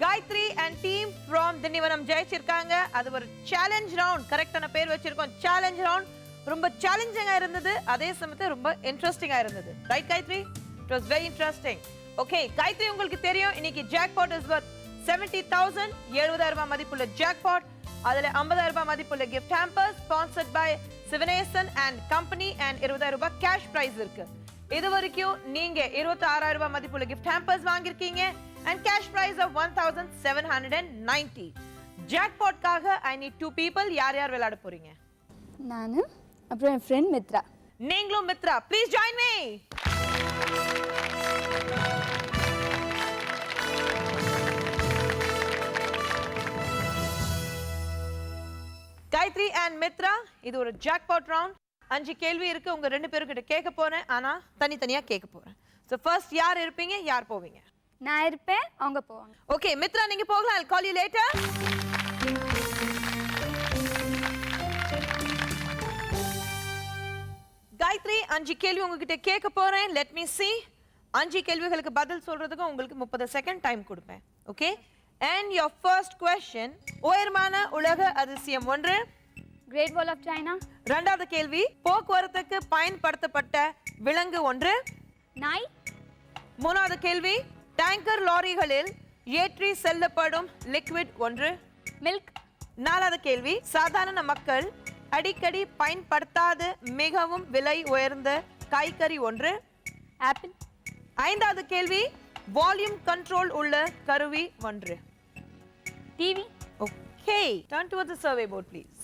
Gayatri and team from Dindivanam ஜெயிச்சிருக்காங்க. அது ஒரு சேலஞ்ச் ரவுண்ட். கரெக்டான பேர் வச்சிருக்கோம், சேலஞ்ச் ரவுண்ட். ரொம்ப சேலஞ்சிங்கா இருந்தது, அதே சமயத்துல ரொம்ப இன்ட்ரஸ்டிங்கா இருந்தது. Right Gayatri? It was very interesting. Okay, Gayatri, உங்களுக்கு தெரியும் இன்னைக்கு jackpot is worth 70,000. 70,000 ரூபாய் மதிப்புள்ள jackpot. அதுல 50,000 ரூபாய் மதிப்புள்ள gift hampers sponsored by Sivanesan and company and 20,000 ரூபாய் cash prize இருக்கு. இதுவரைக்கும் நீங்க 26,000 ரூபாய் மதிப்புள்ள gift hampers வாங்கிருக்கீங்க and cash prize of 1,790. jackpot காக I need 2 people. யார் யார் விளையாட போறீங்க? நானு அப்புறம் என் ஃப்ரெண்ட் மித்ரா. நீங்களும் Mitra, please join me. Gayatri and Mitra, இது ஒரு jackpot round. 5 கேள்வி இருக்கு. உங்க ரெண்டு பேர்கிட்ட கேட்க போறேன், ஆனா தனித்தனியா கேட்க போறேன். So first யார் இருப்பீங்க, யார் போவீங்க? நான் இருப்பேன், அவங்க போவாங்க. Okay, Mitra நீங்க போகலாம். I'll call you later. Gayatri, 5 கேள்வி உங்ககிட்ட கேட்க போறேன். Let me see. 5 கேள்விகளுக்கு பதில் சொல்றதுக்கு உங்களுக்கு 30 செகண்ட் டைம் கொடுப்பேன். Okay? And your first question, உயரமான உலக அதிசயம் 1. Great Wall of China. இரண்டாவது கேள்வி, போக்குவரத்துக்கு பயன்படுத்தப்பட்ட விலங்கு 1. நாய். மூணாவது கேள்வி, டேங்கர் லாரிகளில் ஏற்றி செல்லப்படும் லிக்விட் 1. மில்க். நாலாவது கேள்வி, சாதாரண மக்கள் அடிக்கடி பயன்படுத்தாத மிகவும் விலை உயர்ந்த காய்கறி 1. ஆப்பிள். ஐந்தாவது கேள்வி, வால்யூம் கண்ட்ரோல் உள்ள கருவி 1. TV. Okay, turn towards the survey board please.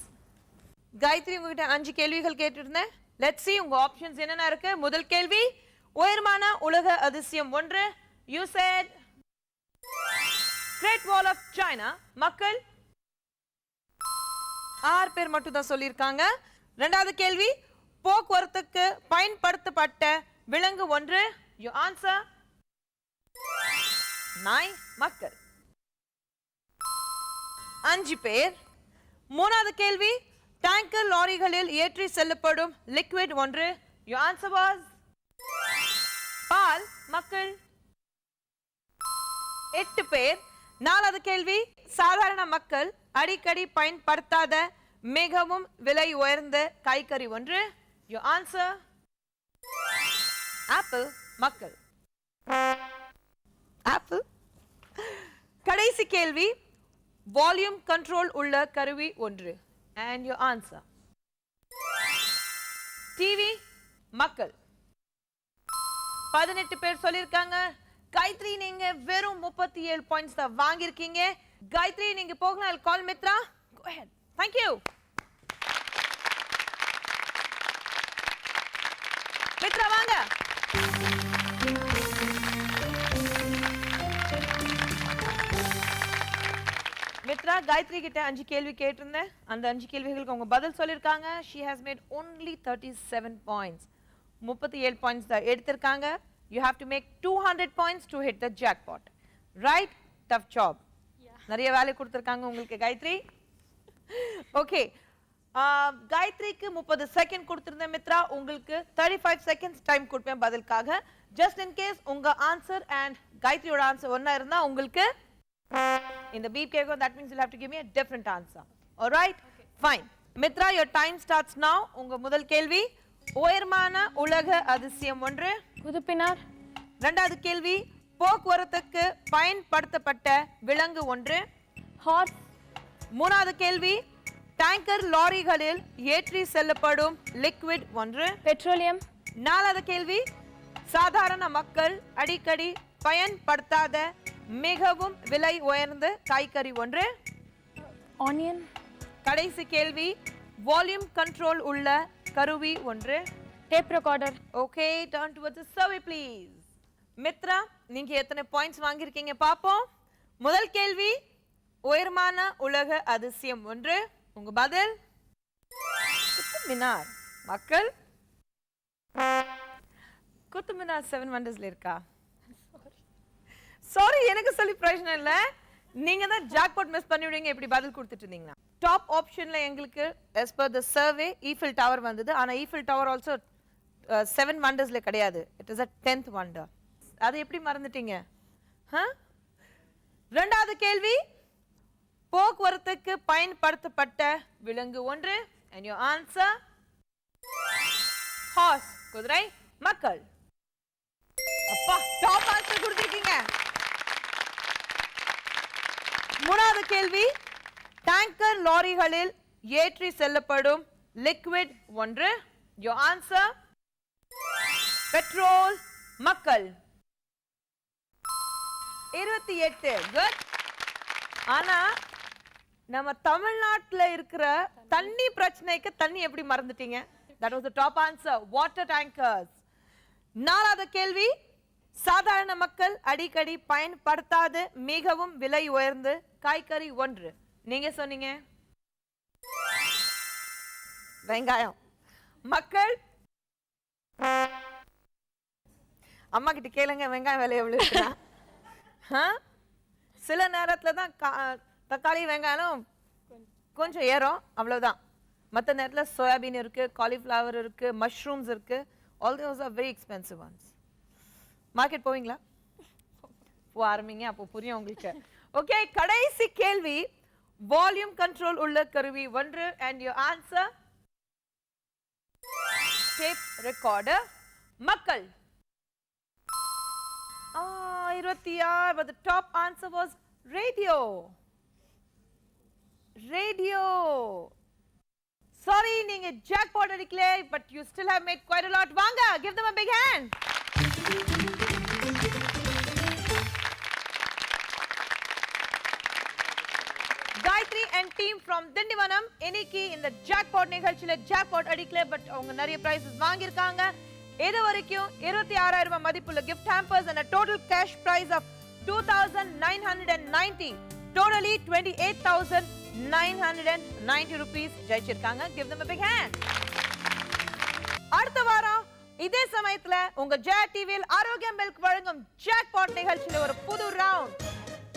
Gayatri, உங்ககிட்ட 5 கேள்விகள் கேட்டிருந்தேன். Let's see உங்க ஆப்ஷன்ஸ் என்னென்ன இருக்கு. முதல் கேள்வி, உயரமான உலக அதிசயம் 1. You said great wall of China மக்கள் 6 பேர் மட்டும் தான் சொல்லியிருக்காங்க. ரெண்டாவது கேள்வி, போக்குவரத்துக்கு பயன்படுத்தப்பட்ட விலங்கு ஒன்று. யூ ஆன்சர் நாய் மக்கள். 5 பேர். மூணாவது கேள்வி, டேங்கர் லாரிகளில் ஏற்றி செல்லப்படும் லிக்விட் ஒன்று. யூ ஆன்சர் வாஸ் பால் மக்கள். 8 பேர். நாலாவது கேள்வி, சாதாரண மக்கள் அடிக்கடி பயன்படுத்தாத மிகவும் விலை உயர்ந்த காய்கறி ஒன்று. யூ ஆன்சர் ஆப்பிள் மக்கள். ஆப்பிள். கடைசி கேள்வி, வால்யூம் கண்ட்ரோல் உள்ள கருவி ஒன்று. அண்ட் யூ ஆன்சர் டிவி மக்கள். 18 பேர் சொல்லியிருக்காங்க. காயத்ரி நீங்க வெறும் 37 பாயிண்ட்ஸ் தான் வாங்கியிருக்கீங்க. காயத்ரி நீங்க போகலாம். கால் Mitra. Go ahead. Thank you. Mitra வாங்க. மித்ரா, காயத்ரி கிட்ட 5 கேள்வி கேட்டிருந்தேன். அந்த 5 கேள்விகளுக்கு அவங்க பதில் சொல்லியிருக்காங்க. She has made only 37 points. 37 points தான் எடுத்திருக்காங்க. You have to make 200 points to hit the jackpot. Right? Tough job. நிறைய வேலை கொடுத்திருக்காங்க உங்களுக்கு காயத்ரி. ஓகே, காயத்ரிக்கு 30 செகண்ட் கொடுத்திருந்தேன் மித்ரா. உங்களுக்கு 35 செகண்ட்ஸ் டைம் கொடுப்பேன் பதிலுக்காக. ஜஸ்ட் இன் கேஸ் உங்க ஆன்சர் அண்ட் காயத்ரியோட ஆன்சர் ஒண்ணா இருந்தா உங்களுக்கு இந்த பீப் கேட்கும். that means you'll have to give me a different answer. All right? Fine. Mitra, your time starts now. உங்க முதல் கேள்வி, உயரமான உலக அதிசயம் ஒன்று. குதுப்பினார். இரண்டாவது கேள்வி, போக்குவரத்துக்கு பயன்படுத்தப்பட்ட விலங்கு ஒன்று. ஹார்ஸ். மூணாவது கேள்வி, டேங்கர் லாரிகளில் ஏற்றி செல்லப்படும் லிக்விட் ஒன்று. பெட்ரோலியம். நாலாவது கேள்வி, சாதாரண மக்கள் அடிக்கடி பயன்படுத்தாத மிகவும் விலை உயர்ந்த காய்கறி ஒன்று. ஆனியன். கடைசி கேள்வி, வால்யூம் கண்ட்ரோல் உள்ள கருவி ஒன்று. Tape recorder. Okay, turn towards the survey please. Mitra, நீங்க எத்தனை பாயிண்ட்ஸ் வாங்கியிருக்கீங்க பாப்போம். முதல் கேள்வி, உயரமான உலக அதிசயம் ஒன்று. உங்க பதில் குத்துப் மினார் மக்கள். குத்துப் மினார் 7 வண்டர்ஸ்ல இருக்கா? சாரி, எனக்கு சொல்லி பிரச்சனை இல்லை. நீங்க தான் ஜாக்பாட் மிஸ் பண்ணிவிடுவீங்க இப்படி பதில் கொடுத்துட்டு இருந்தீங்கன்னா. டாப் ஆப்ஷன்ல எங்களுக்கு as per the survey Eiffel tower வந்தது. ஆனா ஈஃபில் டவர் ஆல்சோ 7 வண்டர்ஸ்ல கிடையாது. It is a 10th wonder. அது எப்படி மறந்துட்டீங்க? இரண்டாவது கேள்வி, போக்குவரத்துக்கு பயன்படுத்தப்பட்ட விலங்கு ஒன்று. and your answer horse குதிரை மக்கள். அப்பா, டாப் ஆன்சர் கொடுத்திருக்கீங்க. மூணாவது கேள்வி, டேங்கர் லாரிகளில் ஏற்றி செல்லப்படும் லிக்விட் ஒன்று. your answer பெட்ரோல் மக்கள். 28 குட். ஆனா நம்ம தமிழ்நாட்டுல இருக்கிற தண்ணி பிரச்சனைக்கு தண்ணி எப்படி மறந்துட்டீங்க? that was the top answer, water tankers. நாலாவது கேள்வி, சாதாரண மக்கள் அடிக்கடி பயன்படுத்தாத மிகவும் விலை உயர்ந்த காய்கறி ஒன்று. நீங்க சொன்னீங்க வெங்காயம் மக்கள். அம்மா கிட்ட கேளுங்க வெங்காயம் விலை எவ்வளவு இருக்குன்னா. சில நேரத்துல தான் தக்காளி வெங்காயம் கொஞ்சம் ஏறும், அவ்வளவுதான். மற்ற நேரத்துல சோயாபீன் இருக்கு, காலிஃப்ளவர் இருக்கு, மஷ்ரூம்ஸ் இருக்கு. all those are very expensive ones. Market போவீங்களா? போ ஆரம்பிங்க, அப்போ புரியும் உங்களுக்கு. ஓகே, கடைசி கேள்வி, வால்யூம் கண்ட்ரோல் உள்ள கருவி ஒன்று. and your answer tape recorder மக்கள். 26, but the top answer was radio. Radio. Sorry, நீங்க jackpot அடிக்கல, but you still have made quite a lot. வாங்க, give them a big hand. Gayatri and team from Dindivanam இன்னைக்கு இந்த jackpot நிகழ்ச்சியில jackpot அடிக்கல, but அவங்க நிறைய prizes வாங்கியிருக்காங்க. இது வரைக்கும் 26,000 மதிப்புள்ள gift hampers and a total cash prize of 2,990. Totally 28,990 rupees ஜெயிச்சிருக்காங்க. Give them a big hand. அடுத்த வாரம் இதே சமயத்துல உங்க ஜெயா டிவியில் ஆரோக்கியம் மில்க் வழங்கும் ஜாக்பாட் நிகழ்ச்சியில ஒரு புது ரவுண்ட்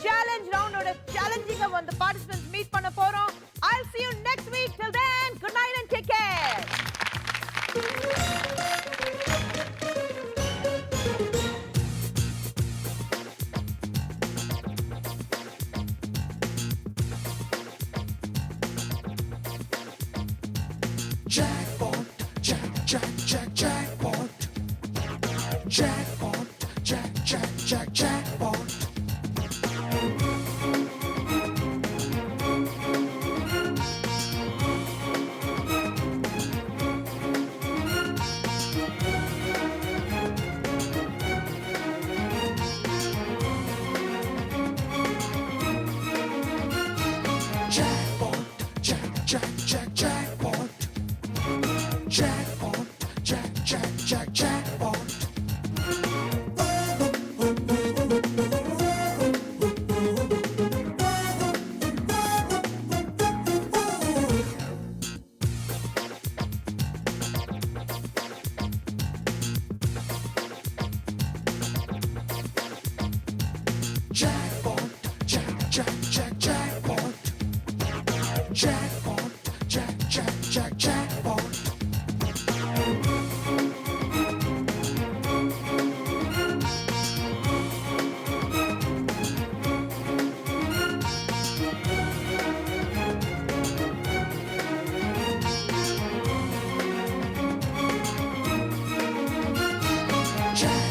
சேலஞ்ச் ரவுண்டோட சேலஞ்சிங்க வந்து பார்ட்டிசிபென்ட்ஸ் மீட் பண்ண போறோம். I'll see you next week. Till then, good night and take care. Jackpot, jackpot. Jackpot, jackpot. Jackpot, jackpot. Jackpot, jackpot. Jackpot, jackpot. Jackpot, jackpot. Jackpot.